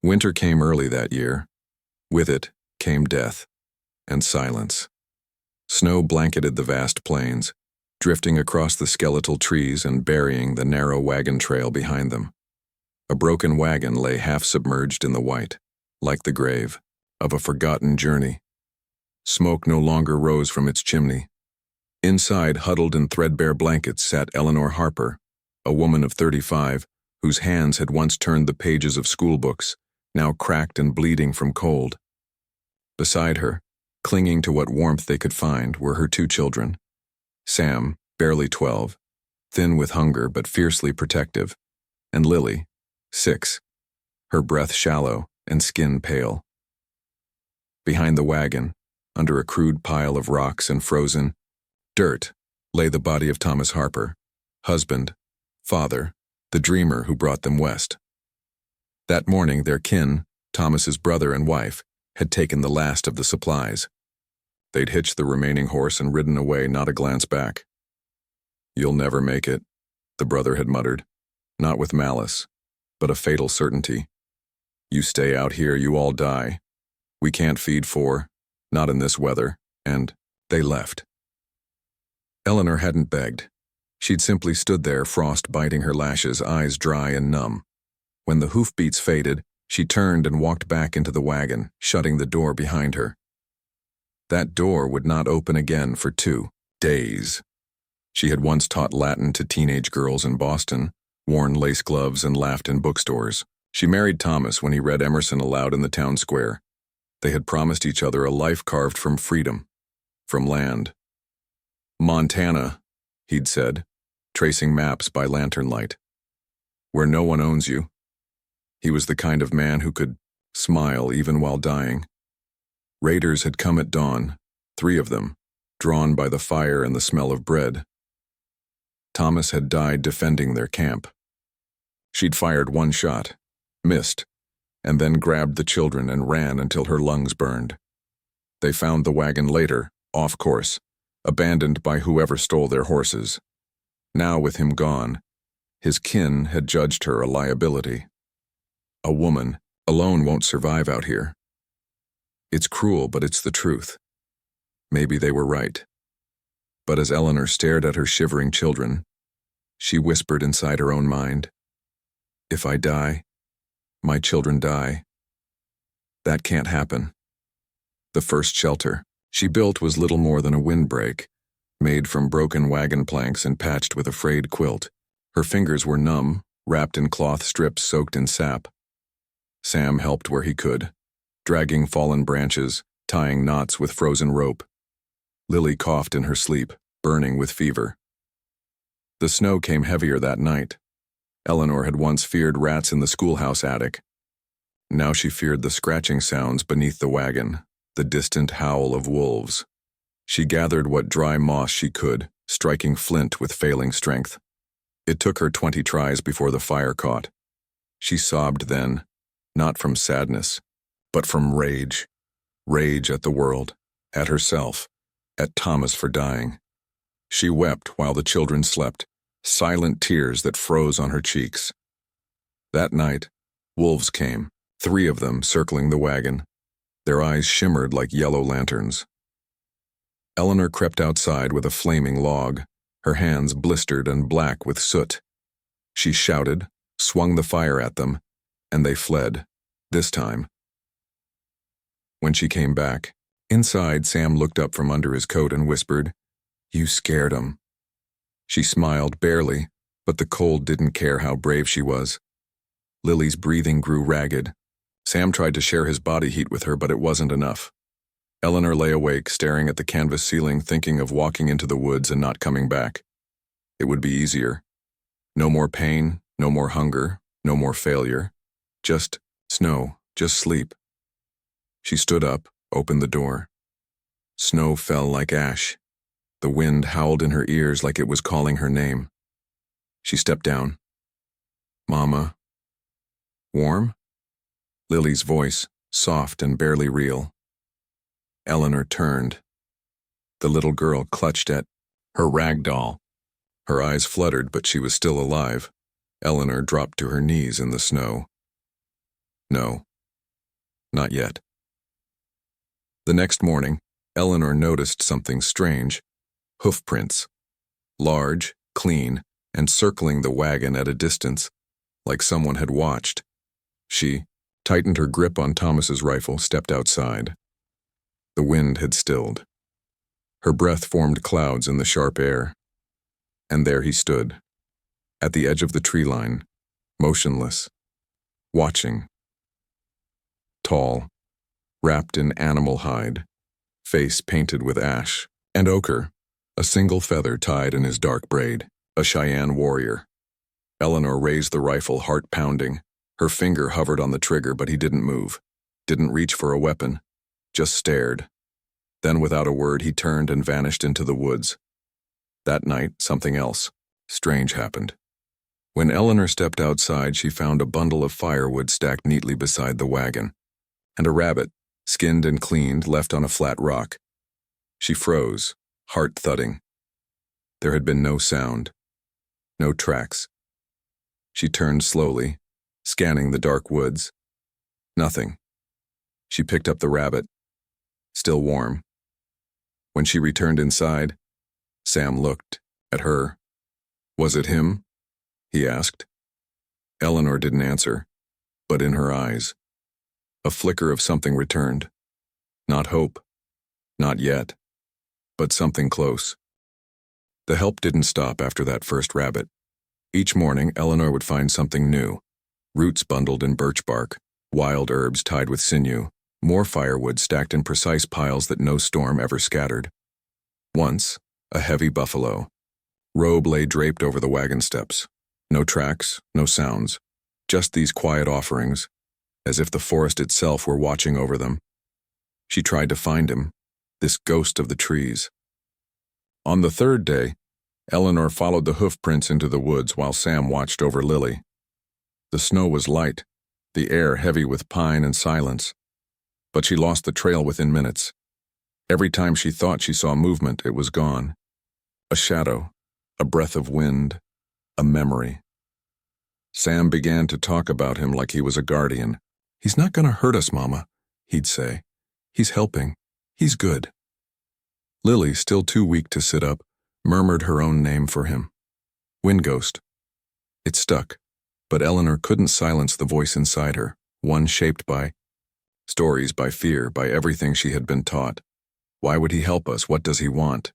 Winter came early that year. With it came death and silence. Snow blanketed the vast plains, drifting across the skeletal trees and burying the narrow wagon trail behind them. A broken wagon lay half submerged in the white, like the grave of a forgotten journey. Smoke no longer rose from its chimney. Inside, huddled in threadbare blankets, sat Eleanor Harper, a woman of 35, whose hands had once turned the pages of schoolbooks, now cracked and bleeding from cold. Beside her, clinging to what warmth they could find, were her two children. Sam, barely 12, thin with hunger but fiercely protective, and Lily, 6, her breath shallow and skin pale. Behind the wagon, under a crude pile of rocks and frozen dirt, lay the body of Thomas Harper, husband, father, the dreamer who brought them west. That morning, their kin, Thomas's brother and wife, had taken the last of the supplies. They'd hitched the remaining horse and ridden away, not a glance back. "You'll never make it," the brother had muttered, not with malice, but a fatal certainty. "You stay out here, you all die. We can't feed 4, not in this weather," and they left. Eleanor hadn't begged. She'd simply stood there, frost biting her lashes, eyes dry and numb. When the hoofbeats faded, she turned and walked back into the wagon, shutting the door behind her. That door would not open again for 2 days. She had once taught Latin to teenage girls in Boston, worn lace gloves and laughed in bookstores. She married Thomas when he read Emerson aloud in the town square. They had promised each other a life carved from freedom, from land. "Montana," he'd said, tracing maps by lantern light. "Where no one owns you." He was the kind of man who could smile even while dying. Raiders had come at dawn, 3 of them, drawn by the fire and the smell of bread. Thomas had died defending their camp. She'd fired 1 shot, missed, and then grabbed the children and ran until her lungs burned. They found the wagon later, off course, abandoned by whoever stole their horses. Now, with him gone, his kin had judged her a liability. A woman alone won't survive out here. It's cruel, but it's the truth. Maybe they were right. But as Eleanor stared at her shivering children, she whispered inside her own mind, "If I die, my children die. That can't happen." The first shelter she built was little more than a windbreak, made from broken wagon planks and patched with a frayed quilt. Her fingers were numb, wrapped in cloth strips soaked in sap. Sam helped where he could, dragging fallen branches, tying knots with frozen rope. Lily coughed in her sleep, burning with fever. The snow came heavier that night. Eleanor had once feared rats in the schoolhouse attic. Now she feared the scratching sounds beneath the wagon, the distant howl of wolves. She gathered what dry moss she could, striking flint with failing strength. It took her 20 tries before the fire caught. She sobbed then, not from sadness, but from rage. Rage at the world, at herself, at Thomas for dying. She wept while the children slept, silent tears that froze on her cheeks. That night, wolves came, 3 of them circling the wagon. Their eyes shimmered like yellow lanterns. Eleanor crept outside with a flaming log, her hands blistered and black with soot. She shouted, swung the fire at them, and they fled, this time. When she came back, inside, Sam looked up from under his coat and whispered, "You scared 'em." She smiled barely, but the cold didn't care how brave she was. Lily's breathing grew ragged. Sam tried to share his body heat with her, but it wasn't enough. Eleanor lay awake, staring at the canvas ceiling, thinking of walking into the woods and not coming back. It would be easier. No more pain, no more hunger, no more failure. Just snow, just sleep. She stood up, opened the door. Snow fell like ash. The wind howled in her ears like it was calling her name. She stepped down. "Mama." "Warm?" Lily's voice, soft and barely real. Eleanor turned. The little girl clutched at her rag doll. Her eyes fluttered, but she was still alive. Eleanor dropped to her knees in the snow. "No," Not yet. The next morning, Eleanor noticed something strange. Hoof prints. Large, clean, and circling the wagon at a distance, like someone had watched. She tightened her grip on Thomas's rifle, stepped outside. The wind had stilled. Her breath formed clouds in the sharp air. And there he stood, at the edge of the tree line, motionless, watching. Tall, wrapped in animal hide, face painted with ash and ochre, a single feather tied in his dark braid, a Cheyenne warrior. Eleanor raised the rifle, heart pounding. Her finger hovered on the trigger, but he didn't move, didn't reach for a weapon, just stared. Then without a word, he turned and vanished into the woods. That night, something else strange happened. When Eleanor stepped outside, she found a bundle of firewood stacked neatly beside the wagon, and a rabbit, skinned and cleaned, left on a flat rock. She froze, heart thudding. There had been no sound, no tracks. She turned slowly, scanning the dark woods. Nothing. She picked up the rabbit, still warm. When she returned inside, Sam looked at her. Was it him? He asked. Eleanor didn't answer, but in her eyes, a flicker of something returned. Not hope, not yet, but something close. The help didn't stop after that first rabbit. Each morning, Eleanor would find something new. Roots bundled in birch bark, wild herbs tied with sinew, more firewood stacked in precise piles that no storm ever scattered. Once, a heavy buffalo. Robe lay draped over the wagon steps. No tracks, no sounds, just these quiet offerings, as if the forest itself were watching over them. She tried to find him, this ghost of the trees. On the third day, Eleanor followed the hoof prints into the woods while Sam watched over Lily. The snow was light, the air heavy with pine and silence, but she lost the trail within minutes. Every time she thought she saw movement, it was gone. A shadow, a breath of wind, a memory. Sam began to talk about him like he was a guardian. "He's not going to hurt us, Mama," he'd say. "He's helping. He's good." Lily, still too weak to sit up, murmured her own name for him. Wind Ghost. It stuck, but Eleanor couldn't silence the voice inside her, one shaped by stories, by fear, by everything she had been taught. Why would he help us? What does he want?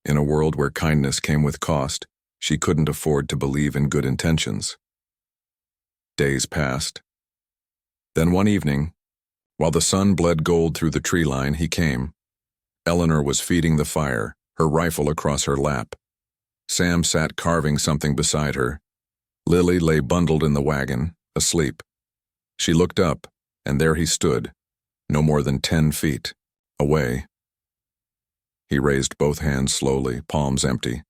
In a world where kindness came with cost, she couldn't afford to believe in good intentions. Days passed. Then one evening, while the sun bled gold through the tree line, he came. Eleanor was feeding the fire, her rifle across her lap. Sam sat carving something beside her. Lily lay bundled in the wagon, asleep. She looked up, and there he stood, no more than 10 feet away. He raised both hands slowly, palms empty,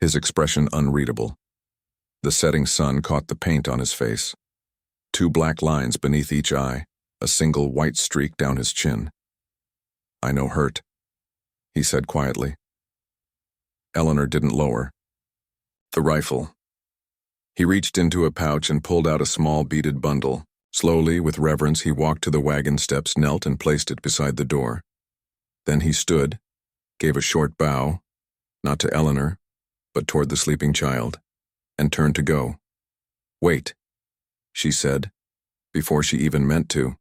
his expression unreadable. The setting sun caught the paint on his face. 2 black lines beneath each eye, a single white streak down his chin. "I know hurt," he said quietly. Eleanor didn't lower. The rifle. He reached into a pouch and pulled out a small beaded bundle. Slowly, with reverence, he walked to the wagon steps, knelt, and placed it beside the door. Then he stood, gave a short bow, not to Eleanor, but toward the sleeping child, and turned to go. "Wait," she said, before she even meant to.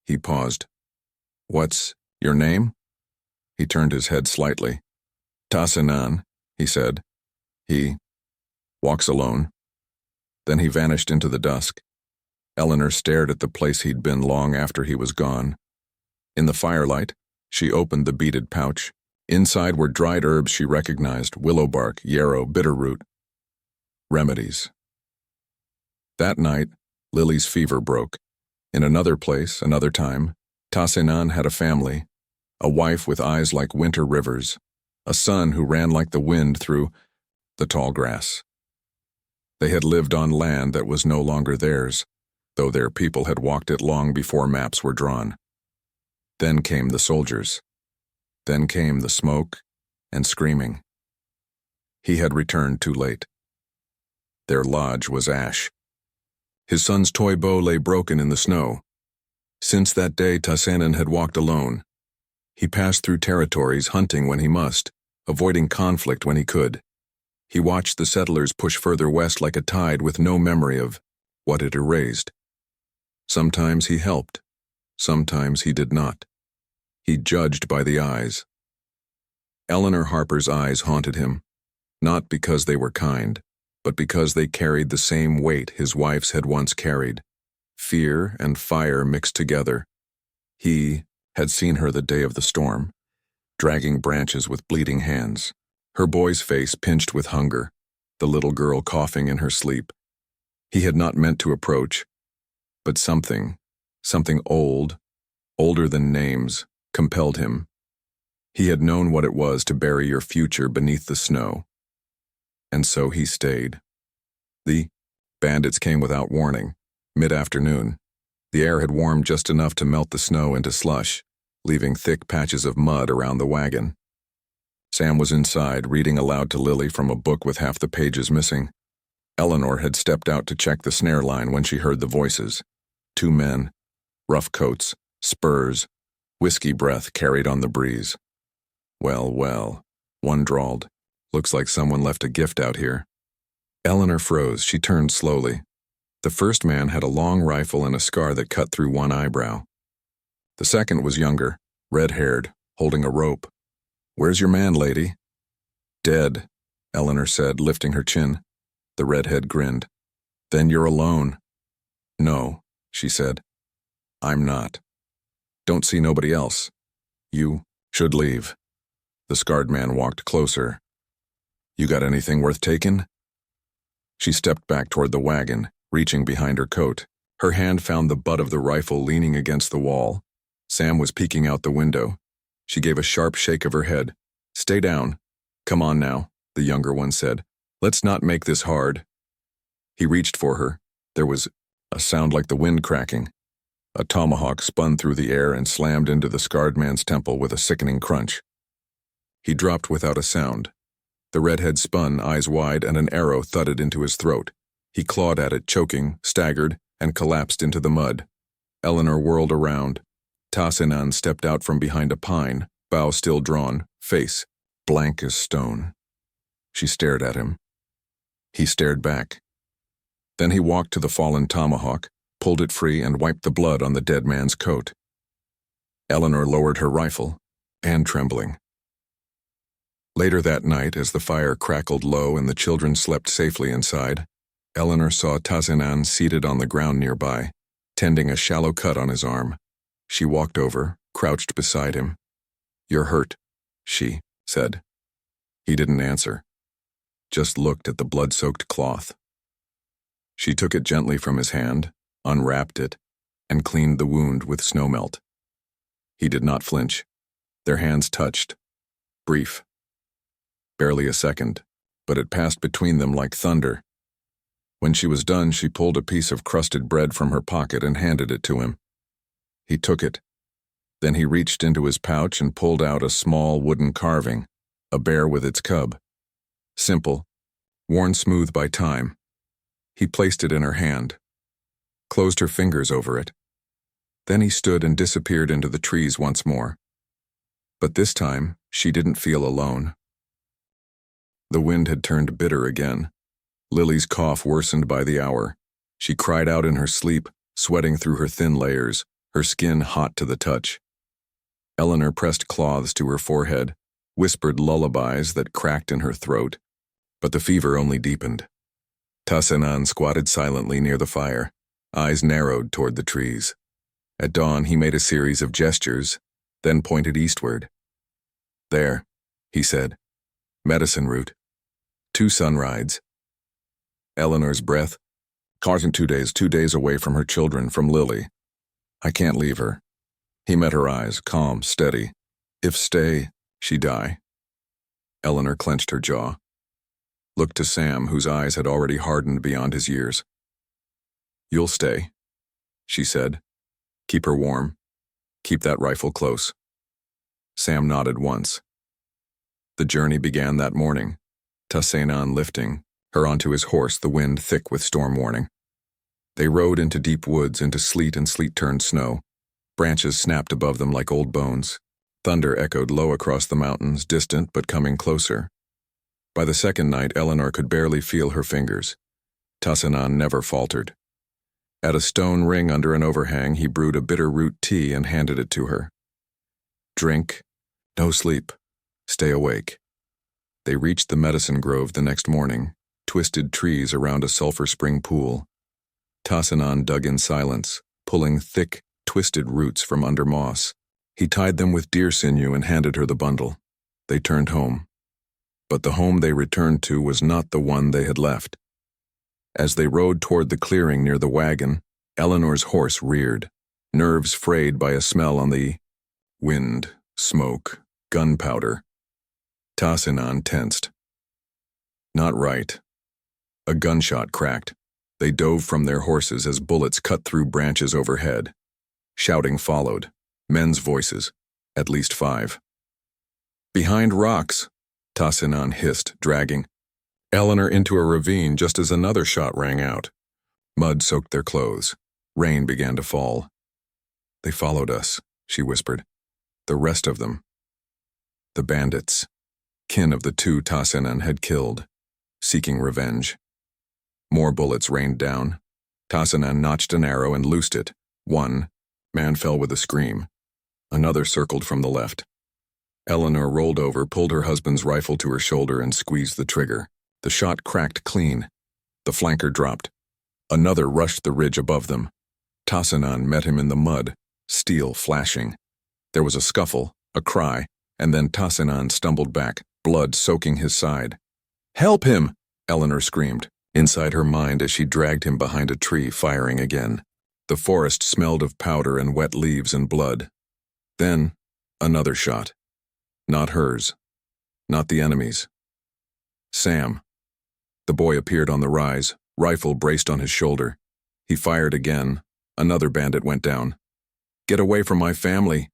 He paused. "What's your name?" He turned his head slightly. "Tahsénan," he said. "He walks alone." Then he vanished into the dusk. Eleanor stared at the place he'd been long after he was gone. In the firelight, she opened the beaded pouch. Inside were dried herbs she recognized: willow bark, yarrow, bitterroot. Remedies. That night, Lily's fever broke. In another place, another time, Tahsénan had a family, a wife with eyes like winter rivers, a son who ran like the wind through the tall grass. They had lived on land that was no longer theirs, though their people had walked it long before maps were drawn. Then came the soldiers. Then came the smoke and screaming. He had returned too late. Their lodge was ash. His son's toy bow lay broken in the snow. Since that day, Tahsénan had walked alone. He passed through territories, hunting when he must, avoiding conflict when he could. He watched the settlers push further west like a tide with no memory of what it erased. Sometimes he helped, sometimes he did not. He judged by the eyes. Eleanor Harper's eyes haunted him, not because they were kind, but because they carried the same weight his wife's had once carried. Fear and fire mixed together. He had seen her the day of the storm, dragging branches with bleeding hands, her boy's face pinched with hunger, the little girl coughing in her sleep. He had not meant to approach, but something old, older than names, compelled him. He had known what it was to bury your future beneath the snow. And so he stayed. The bandits came without warning, mid-afternoon. The air had warmed just enough to melt the snow into slush, leaving thick patches of mud around the wagon. Sam was inside, reading aloud to Lily from a book with half the pages missing. Eleanor had stepped out to check the snare line when she heard the voices. 2 men, rough coats, spurs, whiskey breath carried on the breeze. Well, well, one drawled. Looks like someone left a gift out here. Eleanor froze. She turned slowly. The first man had a long rifle and a scar that cut through one eyebrow. The second was younger, red-haired, holding a rope. "Where's your man, lady?" "Dead," Eleanor said, lifting her chin. The redhead grinned. "Then you're alone." "No," she said. "I'm not. Don't see nobody else. You should leave." The scarred man walked closer. "You got anything worth taking?" She stepped back toward the wagon, reaching behind her coat. Her hand found the butt of the rifle leaning against the wall. Sam was peeking out the window. She gave a sharp shake of her head. "Stay down." "Come on now," the younger one said. "Let's not make this hard." He reached for her. There was a sound like the wind cracking. A tomahawk spun through the air and slammed into the scarred man's temple with a sickening crunch. He dropped without a sound. The redhead spun, eyes wide, and an arrow thudded into his throat. He clawed at it, choking, staggered, and collapsed into the mud. Eleanor whirled around. Tahsénan stepped out from behind a pine, bow still drawn, face blank as stone. She stared at him. He stared back. Then he walked to the fallen tomahawk, pulled it free, and wiped the blood on the dead man's coat. Eleanor lowered her rifle, and trembling. Later that night, as the fire crackled low and the children slept safely inside, Eleanor saw Tahsénan seated on the ground nearby, tending a shallow cut on his arm. She walked over, crouched beside him. "You're hurt," she said. He didn't answer, just looked at the blood-soaked cloth. She took it gently from his hand, unwrapped it, and cleaned the wound with snowmelt. He did not flinch. Their hands touched. Brief. Barely a second, but it passed between them like thunder. When she was done, she pulled a piece of crusted bread from her pocket and handed it to him. He took it. Then he reached into his pouch and pulled out a small wooden carving, a bear with its cub. Simple, worn smooth by time. He placed it in her hand, closed her fingers over it. Then he stood and disappeared into the trees once more. But this time, she didn't feel alone. The wind had turned bitter again. Lily's cough worsened by the hour. She cried out in her sleep, sweating through her thin layers, her skin hot to the touch. Eleanor pressed cloths to her forehead, whispered lullabies that cracked in her throat, but the fever only deepened. Tahsénan squatted silently near the fire, eyes narrowed toward the trees. At dawn, he made a series of gestures, then pointed eastward. "There," he said. "Medicine route. 2 sun rides." Eleanor's breath. "Car's in 2 days, 2 days away from her children, from Lily. I can't leave her." He met her eyes, calm, steady. "If stay, she die." Eleanor clenched her jaw. Looked to Sam, whose eyes had already hardened beyond his years. "You'll stay," she said. "Keep her warm. Keep that rifle close." Sam nodded once. The journey began that morning, Tahsénan lifting, her onto his horse, the wind thick with storm warning. They rode into deep woods, into sleet and sleet-turned snow, Branches snapped above them like old bones. Thunder echoed low across the mountains, distant but coming closer. By the second night, Eleanor could barely feel her fingers. Tahsénan never faltered. At a stone ring under an overhang, he brewed a bitter root tea and handed it to her. Drink. No sleep. Stay awake. They reached the medicine grove the next morning, twisted trees around a sulfur spring pool. Tahsénan dug in silence, pulling thick, twisted roots from under moss. He tied them with deer sinew and handed her the bundle. They turned home. But the home they returned to was not the one they had left. As they rode toward the clearing near the wagon, Eleanor's horse reared, nerves frayed by a smell on the wind, smoke, gunpowder. Tahsénan tensed. Not right. A gunshot cracked. They dove from their horses as bullets cut through branches overhead. Shouting followed. Men's voices. At least 5. Behind rocks, Tahsénan hissed, dragging Eleanor into a ravine just as another shot rang out. Mud soaked their clothes. Rain began to fall. They followed us, she whispered. The rest of them. The bandits. Kin of the 2 Tahsénan had killed, seeking revenge. More bullets rained down. Tahsénan notched an arrow and loosed it. One man fell with a scream. Another circled from the left. Eleanor rolled over, pulled her husband's rifle to her shoulder, and squeezed the trigger. The shot cracked clean. The flanker dropped. Another rushed the ridge above them. Tahsénan met him in the mud, steel flashing. There was a scuffle, a cry, and then Tahsénan stumbled back, blood soaking his side. "Help him!" Eleanor screamed, inside her mind as she dragged him behind a tree, firing again. The forest smelled of powder and wet leaves and blood. Then, another shot. Not hers. Not the enemy's. Sam. The boy appeared on the rise, rifle braced on his shoulder. He fired again. Another bandit went down. "Get away from my family,"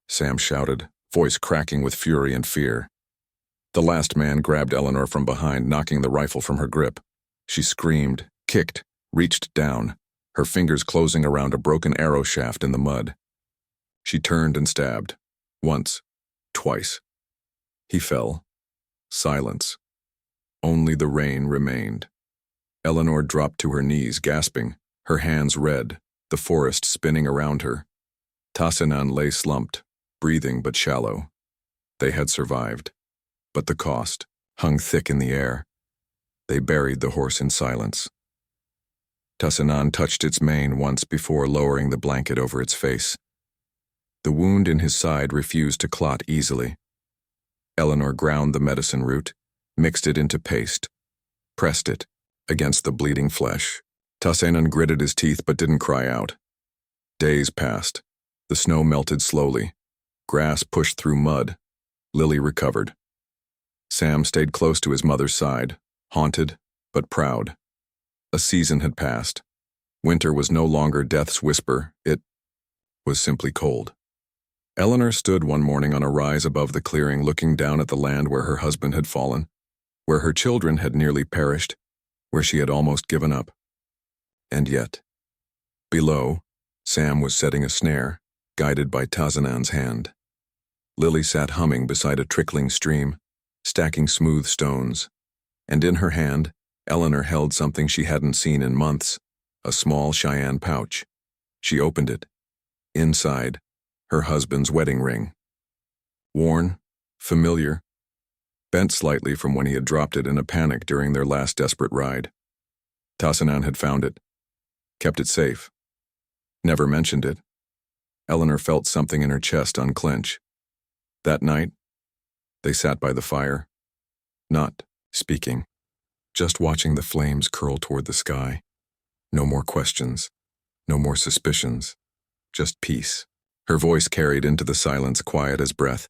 Sam shouted, voice cracking with fury and fear. The last man grabbed Eleanor from behind, knocking the rifle from her grip. She screamed, kicked, reached down, her fingers closing around a broken arrow shaft in the mud. She turned and stabbed. Once. Twice. He fell. Silence. Only the rain remained. Eleanor dropped to her knees, gasping, her hands red, the forest spinning around her. Tahsénan lay slumped, breathing but shallow. They had survived. But the cost hung thick in the air. They buried the horse in silence. Tahsénan touched its mane once before lowering the blanket over its face. The wound in his side refused to clot easily. Eleanor ground the medicine root, mixed it into paste, pressed it against the bleeding flesh. Tahsénan gritted his teeth but didn't cry out. Days passed. The snow melted slowly. Grass pushed through mud. Lily recovered. Sam stayed close to his mother's side, haunted but proud. A season had passed. Winter was no longer death's whisper. It was simply cold. Eleanor stood one morning on a rise above the clearing, looking down at the land where her husband had fallen, where her children had nearly perished, where she had almost given up. And yet, below, Sam was setting a snare, guided by Tahsénan's hand. Lily sat humming beside a trickling stream, stacking smooth stones, and in her hand, Eleanor held something she hadn't seen in months, a small Cheyenne pouch. She opened it. Inside, her husband's wedding ring. Worn, familiar, bent slightly from when he had dropped it in a panic during their last desperate ride. Tahsénan had found it, kept it safe, never mentioned it. Eleanor felt something in her chest unclench. That night, they sat by the fire, not speaking, just watching the flames curl toward the sky. No more questions, no more suspicions, just peace. Her voice carried into the silence, quiet as breath.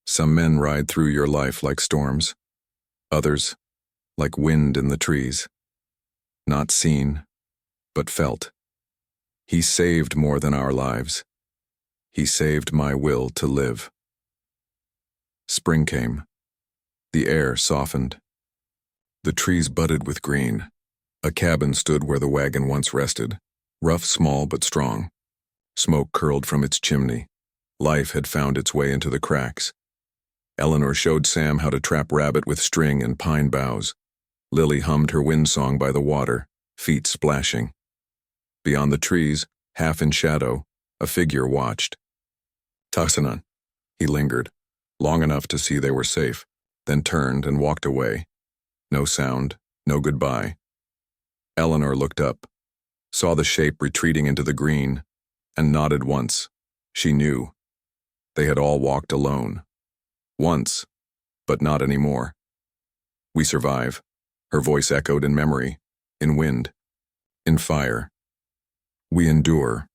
Some men ride through your life like storms, others like wind in the trees. Not seen, but felt. He saved more than our lives. He saved my will to live. Spring came. The air softened. The trees budded with green. A cabin stood where the wagon once rested, rough, small, but strong. Smoke curled from its chimney. Life had found its way into the cracks. Eleanor showed Sam how to trap rabbit with string and pine boughs. Lily hummed her wind song by the water, feet splashing. Beyond the trees, half in shadow, a figure watched. Tahsénan. He lingered, long enough to see they were safe, then turned and walked away. No sound, no goodbye. Eleanor looked up, saw the shape retreating into the green, and nodded once. She knew. They had all walked alone. Once, but not anymore. We survive. Her voice echoed in memory, in wind, in fire. We endure,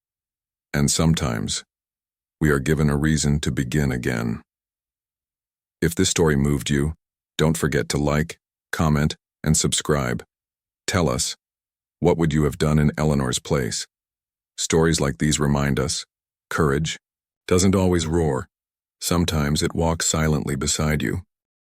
and sometimes we are given a reason to begin again. If this story moved you, don't forget to like, comment, and subscribe. Tell us, what would you have done in Eleanor's place? Stories like these remind us, courage doesn't always roar. Sometimes it walks silently beside you.